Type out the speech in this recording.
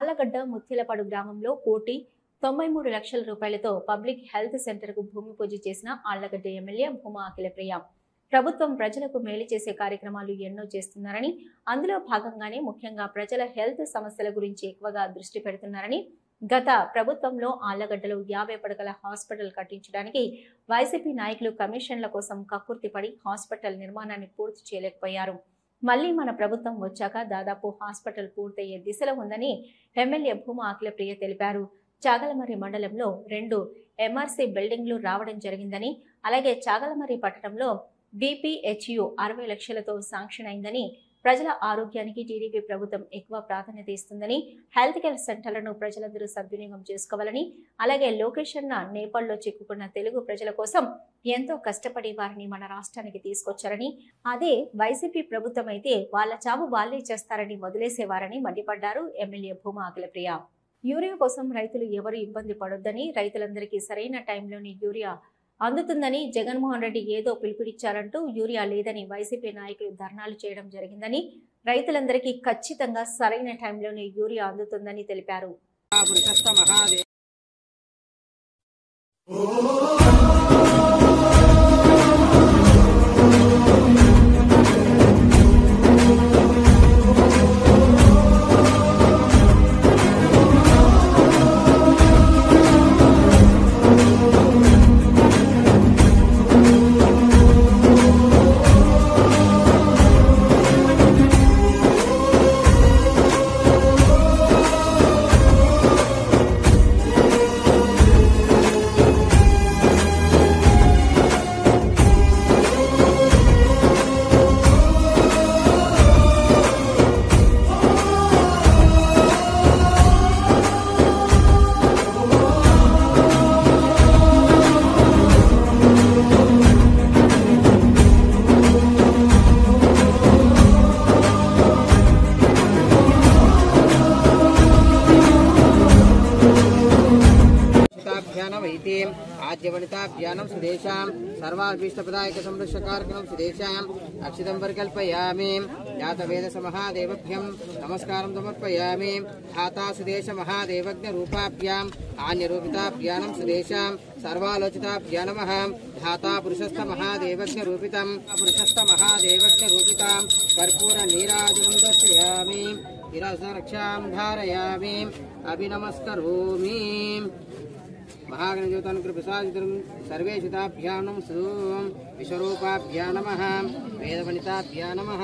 ఆళ్లగడ్డ ముత్యాలపాడు గ్రామంలో 1,93,00,000 రూపాయలతో public health centre కు భూమి పూజ చేసిన ఆళ్లగడ్డ ఎమ్మెల్యే భూమా అఖిలప్రియ. ప్రభుత్వం ప్రజలకు మేలు చేసే కార్యక్రమాలు ఎన్నో చేస్తున్నారని, అందులో భాగంగానే ముఖ్యంగా ప్రజల హెల్త్ సమస్యల గురించి ఎక్కువగా దృష్టి పెడుతున్నారని, గత ప్రభుత్వంలో ఆళ్లగడ్డలో 50 పడకల హాస్పిటల్ కట్టించడానికి వైసీపీ నాయకులు కమిషన్ల కోసం కక్కుర్తిపడి హాస్పిటల్ నిర్మాణాన్ని పూర్తి చేయలేకపోయారు. మళ్లీ మన ప్రభుత్వం వచ్చాక దాదాపు హాస్పిటల్ పూర్తయ్యే దిశలో ఉందని ఎమ్మెల్యే భూమా అఖిలప్రియ తెలిపారు. చాగలమర్రి మండలంలో 2 ఎంఆర్సీ బిల్డింగ్లు రావడం జరిగిందని, అలాగే చాగలమర్రి పట్టణంలో BPHU 60 లక్షలతో శాంక్షన్ అయిందని, ప్రజల ఆరోగ్యానికి టీడీపీ ప్రభుత్వం ఎక్కువ ప్రాధాన్యత ఇస్తుందని, హెల్త్ కేర్ సెంటర్లను ప్రజలందరూ సద్వినియోగం చేసుకోవాలని, అలాగే లొకేషన్ నేపాల్లో చిక్కుకున్న తెలుగు ప్రజల కోసం ఎంతో కష్టపడి వారిని మన రాష్ట్రానికి తీసుకొచ్చారని, అదే వైసీపీ ప్రభుత్వం అయితే వాళ్ళ చావు వాళ్ళే చేస్తారని వదిలేసేవారని మండిపడ్డారు ఎమ్మెల్యే భూమా అఖిలప్రియ. యూరియా కోసం రైతులు ఎవరు ఇబ్బంది పడొద్దని, రైతులందరికీ సరైన టైంలోని యూరియా అందుతుందని, జగన్మోహన్ రెడ్డి ఏదో పిలుపునిచ్చారంటూ యూరియా లేదని వైసీపీ నాయకులు ధర్నాలు చేయడం జరిగిందని, రైతులందరికీ ఖచ్చితంగా సరైన టైంలోనే యూరియా అందుతుందని తెలిపారు. आद्यवनिताभ्यानं सुदेशां सर्वाभीष्टप्रदायक संरक्षकारकं सुदेशां अक्षितं परिकल्पयामि। जातवेदसमहादेवभ्यं नमस्कारं समर्पयामि। धाता सुदेश महादेवज्ञरूपाभ्यां आन्यरूपिताभ्यानं सुदेशां सर्वालोचिताभ्या नमः। धाता पुरुषस्थ महादेवज्ञरूपितं पुरुषस्थ महादेवज्ञरूपितां कर्पूर नीराजनं दर्शयामि। रक्षां धारयामि। अभिनमस्करोमि। महागणज्योतानुकृप्रसादितं सर्वेषिताभ्यां नमः। विश्वरूपाभ्यां नमः। वेदवनिताभ्यां नमः।